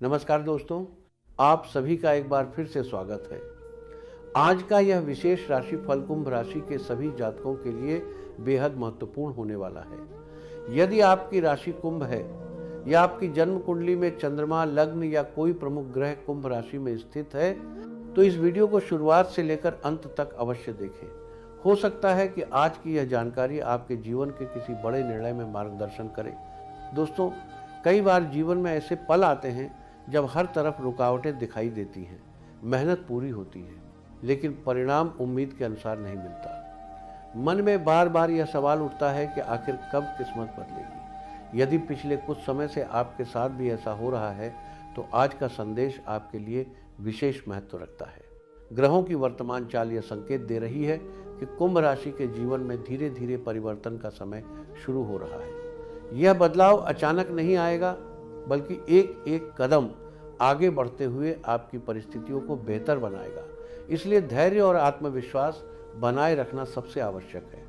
नमस्कार दोस्तों, आप सभी का एक बार फिर से स्वागत है। आज का यह विशेष राशिफल कुंभ राशि के सभी जातकों के लिए बेहद महत्वपूर्ण होने वाला है। यदि आपकी राशि कुंभ है या आपकी जन्म कुंडली में चंद्रमा, लग्न या कोई प्रमुख ग्रह कुंभ राशि में स्थित है, तो इस वीडियो को शुरुआत से लेकर अंत तक अवश्य देखें। हो सकता है कि आज की यह जानकारी आपके जीवन के किसी बड़े निर्णय में मार्गदर्शन करे। दोस्तों, कई बार जीवन में ऐसे पल आते हैं जब हर तरफ रुकावटें दिखाई देती हैं, मेहनत पूरी होती है, लेकिन परिणाम उम्मीद के अनुसार नहीं मिलता। मन में बार बार यह सवाल उठता है कि आखिर कब किस्मत बदलेगी। यदि पिछले कुछ समय से आपके साथ भी ऐसा हो रहा है, तो आज का संदेश आपके लिए विशेष महत्व रखता है। ग्रहों की वर्तमान चाल यह संकेत दे रही है कि कुंभ राशि के जीवन में धीरे धीरे परिवर्तन का समय शुरू हो रहा है। यह बदलाव अचानक नहीं आएगा, बल्कि एक एक कदम आगे बढ़ते हुए आपकी परिस्थितियों को बेहतर बनाएगा। इसलिए धैर्य और आत्मविश्वास बनाए रखना सबसे आवश्यक है।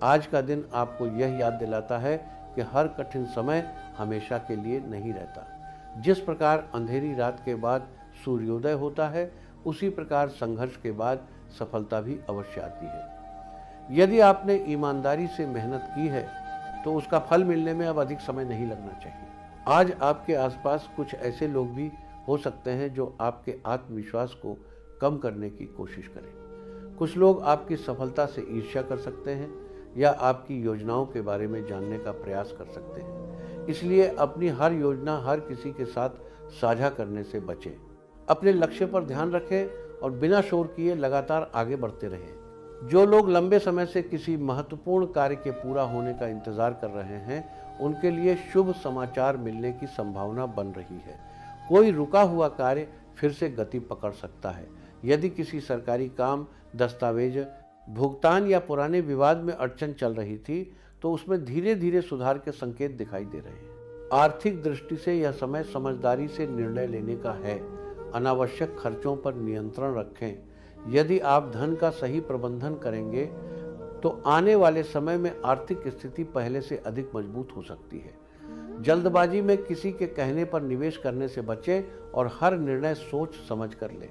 आज का दिन आपको यह याद दिलाता है कि हर कठिन समय हमेशा के लिए नहीं रहता। जिस प्रकार अंधेरी रात के बाद सूर्योदय होता है, उसी प्रकार संघर्ष के बाद सफलता भी अवश्य आती है। यदि आपने ईमानदारी से मेहनत की है, तो उसका फल मिलने में अब अधिक समय नहीं लगना चाहिए। आज आपके आसपास कुछ ऐसे लोग भी हो सकते हैं जो आपके आत्मविश्वास को कम करने की कोशिश करें। कुछ लोग आपकी सफलता से ईर्ष्या कर सकते हैं या आपकी योजनाओं के बारे में जानने का प्रयास कर सकते हैं। इसलिए अपनी हर योजना हर किसी के साथ साझा करने से बचें। अपने लक्ष्य पर ध्यान रखें और बिना शोर किए लगातार आगे बढ़ते रहें। जो लोग लंबे समय से किसी महत्वपूर्ण कार्य के पूरा होने का इंतजार कर रहे हैं, उनके लिए शुभ समाचार मिलने की संभावना बन रही है। कोई रुका हुआ कार्य फिर से गति पकड़ सकता है। यदि किसी सरकारी काम, दस्तावेज, भुगतान या पुराने विवाद में अड़चन चल रही थी, तो उसमें धीरे धीरे सुधार के संकेत दिखाई दे रहे हैं। आर्थिक दृष्टि से यह समय समझदारी से निर्णय लेने का है। अनावश्यक खर्चों पर नियंत्रण रखें। यदि आप धन का सही प्रबंधन करेंगे, तो आने वाले समय में आर्थिक स्थिति पहले से अधिक मजबूत हो सकती है। जल्दबाजी में किसी के कहने पर निवेश करने से बचें और हर निर्णय सोच समझ कर लें।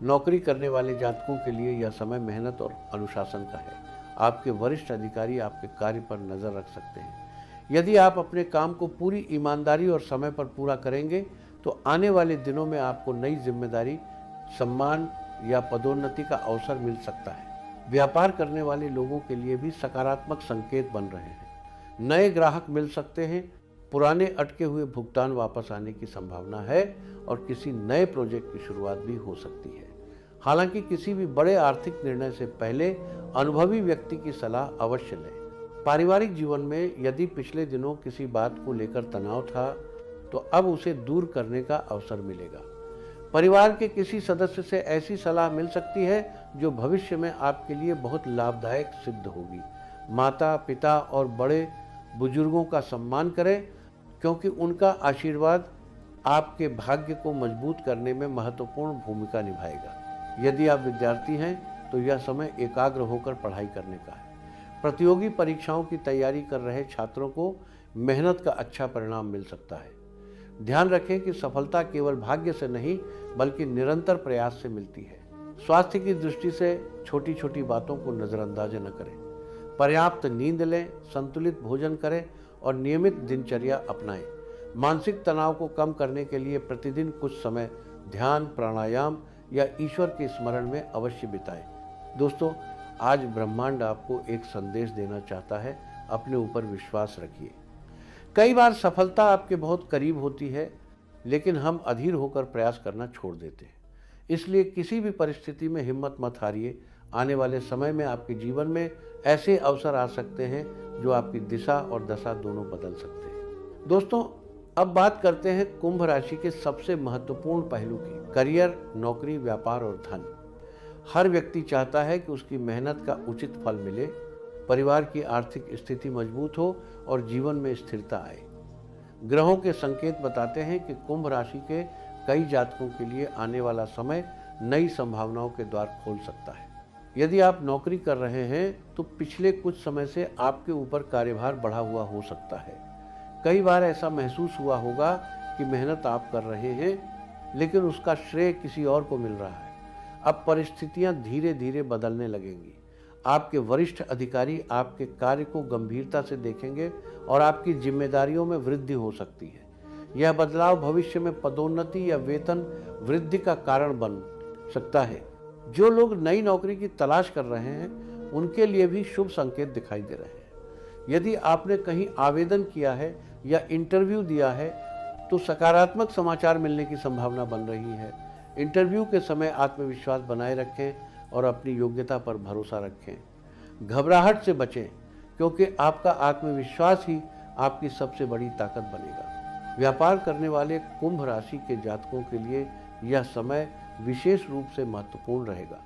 नौकरी करने वाले जातकों के लिए यह समय मेहनत और अनुशासन का है। आपके वरिष्ठ अधिकारी आपके कार्य पर नजर रख सकते हैं। यदि आप अपने काम को पूरी ईमानदारी और समय पर पूरा करेंगे, तो आने वाले दिनों में आपको नई जिम्मेदारी, सम्मान या पदोन्नति का अवसर मिल सकता है। व्यापार करने वाले लोगों के लिए भी सकारात्मक संकेत बन रहे हैं। नए ग्राहक मिल सकते हैं, पुराने अटके हुए भुगतान वापस आने की संभावना है और किसी नए प्रोजेक्ट की शुरुआत भी हो सकती है। हालांकि किसी भी बड़े आर्थिक निर्णय से पहले अनुभवी व्यक्ति की सलाह अवश्य लें। पारिवारिक जीवन में यदि पिछले दिनों किसी बात को लेकर तनाव था, तो अब उसे दूर करने का अवसर मिलेगा। परिवार के किसी सदस्य से ऐसी सलाह मिल सकती है जो भविष्य में आपके लिए बहुत लाभदायक सिद्ध होगी। माता, पिता और बड़े बुजुर्गों का सम्मान करें, क्योंकि उनका आशीर्वाद आपके भाग्य को मजबूत करने में महत्वपूर्ण भूमिका निभाएगा। यदि आप विद्यार्थी हैं, तो यह समय एकाग्र होकर पढ़ाई करने का है। प्रतियोगी परीक्षाओं की तैयारी कर रहे छात्रों को मेहनत का अच्छा परिणाम मिल सकता है। ध्यान रखें कि सफलता केवल भाग्य से नहीं, बल्कि निरंतर प्रयास से मिलती है। स्वास्थ्य की दृष्टि से छोटी छोटी बातों को नजरअंदाज न करें। पर्याप्त नींद लें, संतुलित भोजन करें और नियमित दिनचर्या अपनाएं। मानसिक तनाव को कम करने के लिए प्रतिदिन कुछ समय ध्यान, प्राणायाम या ईश्वर के स्मरण में अवश्य बिताएं। दोस्तों, आज ब्रह्मांड आपको एक संदेश देना चाहता है। अपने ऊपर विश्वास रखिए। कई बार सफलता आपके बहुत करीब होती है, लेकिन हम अधीर होकर प्रयास करना छोड़ देते हैं। इसलिए किसी भी परिस्थिति में हिम्मत मत हारिए। आने वाले समय में आपके जीवन में ऐसे अवसर आ सकते हैं जो आपकी दिशा और दशा दोनों बदल सकते हैं। दोस्तों, अब बात करते हैं कुंभ राशि के सबसे महत्वपूर्ण पहलू की, करियर, नौकरी, व्यापार और धन। हर व्यक्ति चाहता है कि उसकी मेहनत का उचित फल मिले, परिवार की आर्थिक स्थिति मजबूत हो और जीवन में स्थिरता आए। ग्रहों के संकेत बताते हैं कि कुंभ राशि के कई जातकों के लिए आने वाला समय नई संभावनाओं के द्वार खोल सकता है। यदि आप नौकरी कर रहे हैं, तो पिछले कुछ समय से आपके ऊपर कार्यभार बढ़ा हुआ हो सकता है। कई बार ऐसा महसूस हुआ होगा कि मेहनत आप कर रहे हैं, लेकिन उसका श्रेय किसी और को मिल रहा है। अब परिस्थितियां धीरे धीरे बदलने लगेंगी। आपके वरिष्ठ अधिकारी आपके कार्य को गंभीरता से देखेंगे और आपकी जिम्मेदारियों में वृद्धि हो सकती है। यह बदलाव भविष्य में पदोन्नति या वेतन वृद्धि का कारण बन सकता है। जो लोग नई नौकरी की तलाश कर रहे हैं उनके लिए भी शुभ संकेत दिखाई दे रहे हैं। यदि आपने कहीं आवेदन किया है या इंटरव्यू दिया है तो सकारात्मक समाचार मिलने की संभावना बन रही है। इंटरव्यू के समय आत्मविश्वास बनाए रखें और अपनी योग्यता पर भरोसा रखें। घबराहट से बचें क्योंकि आपका आत्मविश्वास ही आपकी सबसे बड़ी ताकत बनेगा। व्यापार करने वाले कुंभ राशि के जातकों के लिए यह समय विशेष रूप से महत्वपूर्ण रहेगा।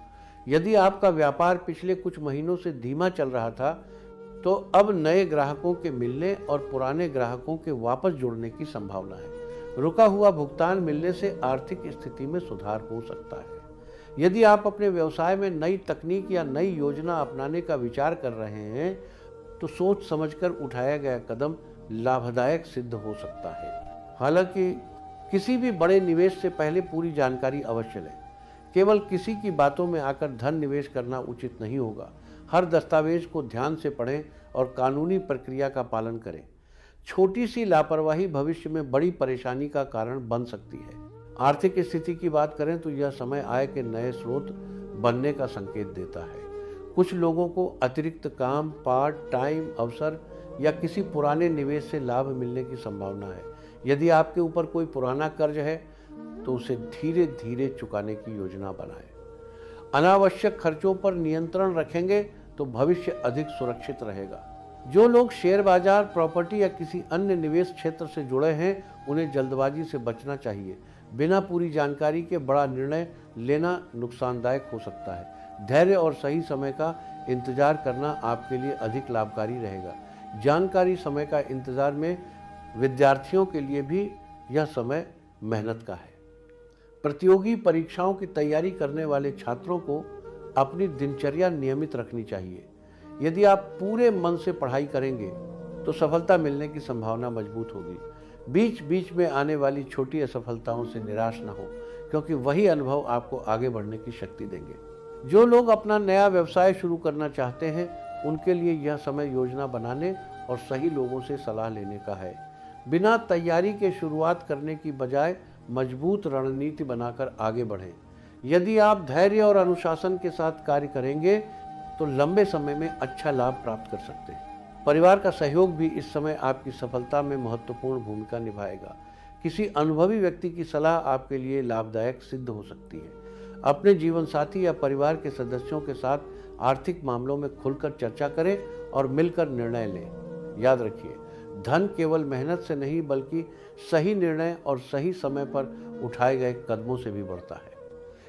यदि आपका व्यापार पिछले कुछ महीनों से धीमा चल रहा था तो अब नए ग्राहकों के मिलने और पुराने ग्राहकों के वापस जुड़ने की संभावना है। रुका हुआ भुगतान मिलने से आर्थिक स्थिति में सुधार हो सकता है। यदि आप अपने व्यवसाय में नई तकनीक या नई योजना अपनाने का विचार कर रहे हैं तो सोच समझकर उठाया गया कदम लाभदायक सिद्ध हो सकता है। हालांकि किसी भी बड़े निवेश से पहले पूरी जानकारी अवश्य लें। केवल किसी की बातों में आकर धन निवेश करना उचित नहीं होगा। हर दस्तावेज को ध्यान से पढ़ें और कानूनी प्रक्रिया का पालन करें। छोटी सी लापरवाही भविष्य में बड़ी परेशानी का कारण बन सकती है। आर्थिक स्थिति की बात करें तो यह समय आय के नए स्रोत बनने का संकेत देता है। कुछ लोगों को अतिरिक्त काम, पार्ट टाइम अवसर या किसी पुराने निवेश से लाभ मिलने की संभावना है। यदि आपके ऊपर कोई पुराना कर्ज है तो उसे धीरे धीरे चुकाने की योजना बनाएं। अनावश्यक खर्चों पर नियंत्रण रखेंगे तो भविष्य अधिक सुरक्षित रहेगा। जो लोग शेयर बाजार, प्रॉपर्टी या किसी अन्य निवेश क्षेत्र से जुड़े हैं उन्हें जल्दबाजी से बचना चाहिए। बिना पूरी जानकारी के बड़ा निर्णय लेना नुकसानदायक हो सकता है। धैर्य और सही समय का इंतजार करना आपके लिए अधिक लाभकारी रहेगा। जानकारी समय का इंतजार में विद्यार्थियों के लिए भी यह समय मेहनत का है। प्रतियोगी परीक्षाओं की तैयारी करने वाले छात्रों को अपनी दिनचर्या नियमित रखनी चाहिए। यदि आप पूरे मन से पढ़ाई करेंगे तो सफलता मिलने की संभावना मजबूत होगी। बीच बीच में आने वाली छोटी असफलताओं से निराश न हो क्योंकि वही अनुभव आपको आगे बढ़ने की शक्ति देंगे। जो लोग अपना नया व्यवसाय शुरू करना चाहते हैं उनके लिए यह समय योजना बनाने और सही लोगों से सलाह लेने का है। बिना तैयारी के शुरुआत करने की बजाय मजबूत रणनीति बनाकर आगे बढ़ें। यदि आप धैर्य और अनुशासन के साथ कार्य करेंगे तो लंबे समय में अच्छा लाभ प्राप्त कर सकते हैं। परिवार का सहयोग भी इस समय आपकी सफलता में महत्वपूर्ण भूमिका निभाएगा। किसी अनुभवी व्यक्ति की सलाह आपके लिए लाभदायक सिद्ध हो सकती है। अपने जीवन साथी या परिवार के सदस्यों के साथ आर्थिक मामलों में खुलकर चर्चा करें और मिलकर निर्णय लें। याद रखिए, धन केवल मेहनत से नहीं बल्कि सही निर्णय और सही समय पर उठाए गए कदमों से भी बढ़ता है।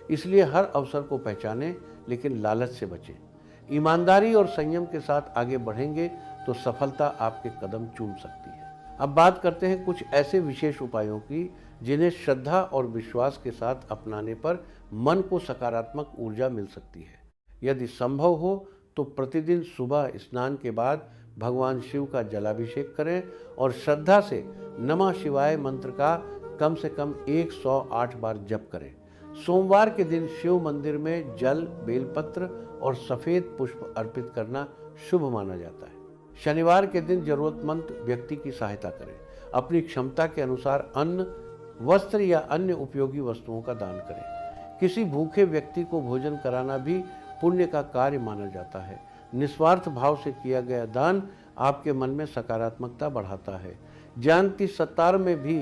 इसलिए हर अवसर को पहचानें लेकिन लालच से बचें। ईमानदारी और संयम के साथ आगे बढ़ेंगे तो सफलता आपके कदम चूम सकती है। अब बात करते हैं कुछ ऐसे विशेष उपायों की जिन्हें श्रद्धा और विश्वास के साथ अपनाने पर मन को सकारात्मक ऊर्जा मिल सकती है। यदि संभव हो तो प्रतिदिन सुबह स्नान के बाद भगवान शिव का जलाभिषेक करें और श्रद्धा से नमः शिवाय मंत्र का कम से कम 108 बार जप करें। सोमवार के दिन शिव मंदिर में जल, बेलपत्र और सफेद पुष्प अर्पित करना शुभ माना जाता है। शनिवार के दिन जरूरतमंद व्यक्ति की सहायता करें। अपनी क्षमता के अनुसार अन्न, वस्त्र या अन्य उपयोगी वस्तुओं का दान करें। किसी भूखे व्यक्ति को भोजन कराना भी पुण्य का कार्य माना जाता है। निस्वार्थ भाव से किया गया दान आपके मन में सकारात्मकता बढ़ाता है। जयंती सत्तार में भी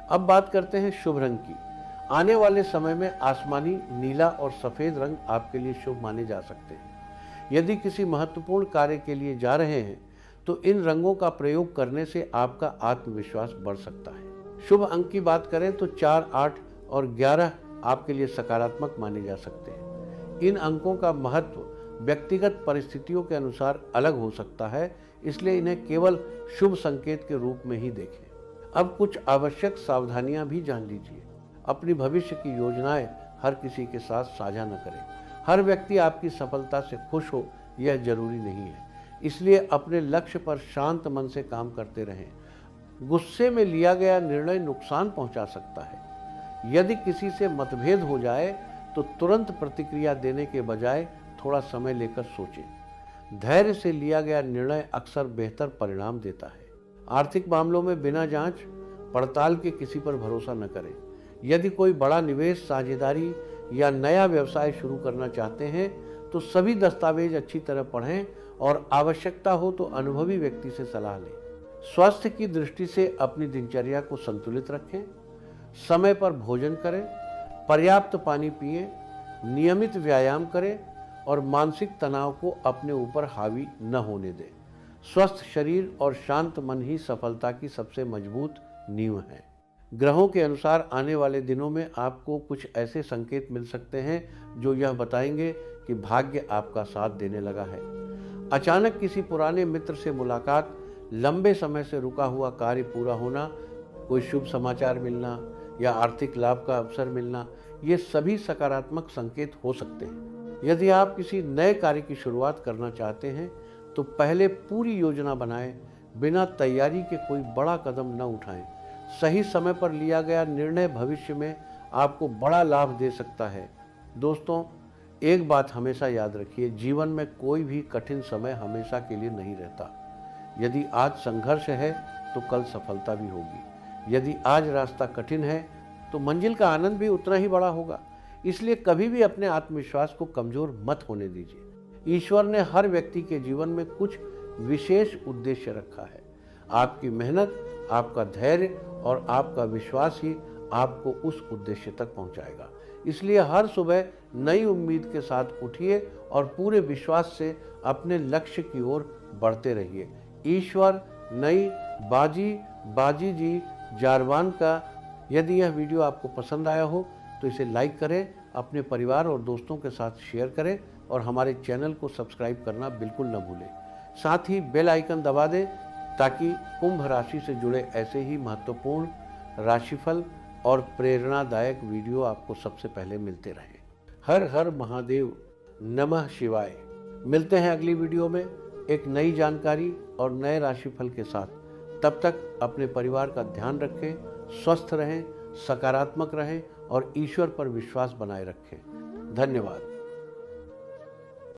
अब बात करते हैं शुभ रंग की। आने वाले समय में आसमानी, नीला और सफेद रंग आपके लिए शुभ माने जा सकते हैं। यदि किसी महत्वपूर्ण कार्य के लिए जा रहे हैं तो इन रंगों का प्रयोग करने से आपका आत्मविश्वास बढ़ सकता है। शुभ अंक की बात करें तो 4, 8 और 11 आपके लिए सकारात्मक माने जा सकते हैं। इन अंकों का महत्व व्यक्तिगत परिस्थितियों के अनुसार अलग हो सकता है, इसलिए इन्हें केवल शुभ संकेत के रूप में ही देखें। अब कुछ आवश्यक सावधानियां भी जान लीजिए। अपनी भविष्य की योजनाएं हर किसी के साथ साझा न करें। हर व्यक्ति आपकी सफलता से खुश हो यह जरूरी नहीं है, इसलिए अपने लक्ष्य पर शांत मन से काम करते रहें। गुस्से में लिया गया निर्णय नुकसान पहुंचा सकता है, यदि किसी से मतभेद हो जाए तो तुरंत प्रतिक्रिया देने के बजाय थोड़ा समय लेकर सोचें। धैर्य से लिया गया निर्णय अक्सर बेहतर परिणाम देता है। आर्थिक मामलों में बिना जांच पड़ताल के किसी पर भरोसा न करें। यदि कोई बड़ा निवेश, साझेदारी या नया व्यवसाय शुरू करना चाहते हैं तो सभी दस्तावेज अच्छी तरह पढ़ें और आवश्यकता हो तो अनुभवी व्यक्ति से सलाह लें। स्वास्थ्य की दृष्टि से अपनी दिनचर्या को संतुलित रखें। समय पर भोजन करें, पर्याप्त पानी पिएं, नियमित व्यायाम करें और मानसिक तनाव को अपने ऊपर हावी न होने दें। स्वस्थ शरीर और शांत मन ही सफलता की सबसे मजबूत नींव है। ग्रहों के अनुसार आने वाले दिनों में आपको कुछ ऐसे संकेत मिल सकते हैं जो यह बताएंगे कि भाग्य आपका साथ देने लगा है। अचानक किसी पुराने मित्र से मुलाकात, लंबे समय से रुका हुआ कार्य पूरा होना, कोई शुभ समाचार मिलना या आर्थिक लाभ का अवसर मिलना, ये सभी सकारात्मक संकेत हो सकते हैं। यदि आप किसी नए कार्य की शुरुआत करना चाहते हैं तो पहले पूरी योजना बनाएं। बिना तैयारी के कोई बड़ा कदम न उठाएं। सही समय पर लिया गया निर्णय भविष्य में आपको बड़ा लाभ दे सकता है। दोस्तों, एक बात हमेशा याद रखिए, जीवन में कोई भी कठिन समय हमेशा के लिए नहीं रहता। यदि आज संघर्ष है तो कल सफलता भी होगी। यदि आज रास्ता कठिन है तो मंजिल का आनंद भी उतना ही बड़ा होगा। इसलिए कभी भी अपने आत्मविश्वास को कमजोर मत होने दीजिए। ईश्वर ने हर व्यक्ति के जीवन में कुछ विशेष उद्देश्य रखा है। आपकी मेहनत, आपका धैर्य और आपका विश्वास ही आपको उस उद्देश्य तक पहुंचाएगा। इसलिए हर सुबह नई उम्मीद के साथ उठिए और पूरे विश्वास से अपने लक्ष्य की ओर बढ़ते रहिए। ईश्वर नई बाजी जी जारवान का। यदि यह वीडियो आपको पसंद आया हो तो इसे लाइक करें, अपने परिवार और दोस्तों के साथ शेयर करें और हमारे चैनल को सब्सक्राइब करना बिल्कुल न भूलें। साथ ही बेल आइकन दबा दें ताकि कुंभ राशि से जुड़े ऐसे ही महत्वपूर्ण राशिफल और प्रेरणादायक वीडियो आपको सबसे पहले मिलते रहें। हर हर महादेव, नमः शिवाय। मिलते हैं अगली वीडियो में एक नई जानकारी और नए राशिफल के साथ। तब तक अपने परिवार का ध्यान रखें, स्वस्थ रहें, सकारात्मक रहें और ईश्वर पर विश्वास बनाए रखें। धन्यवाद।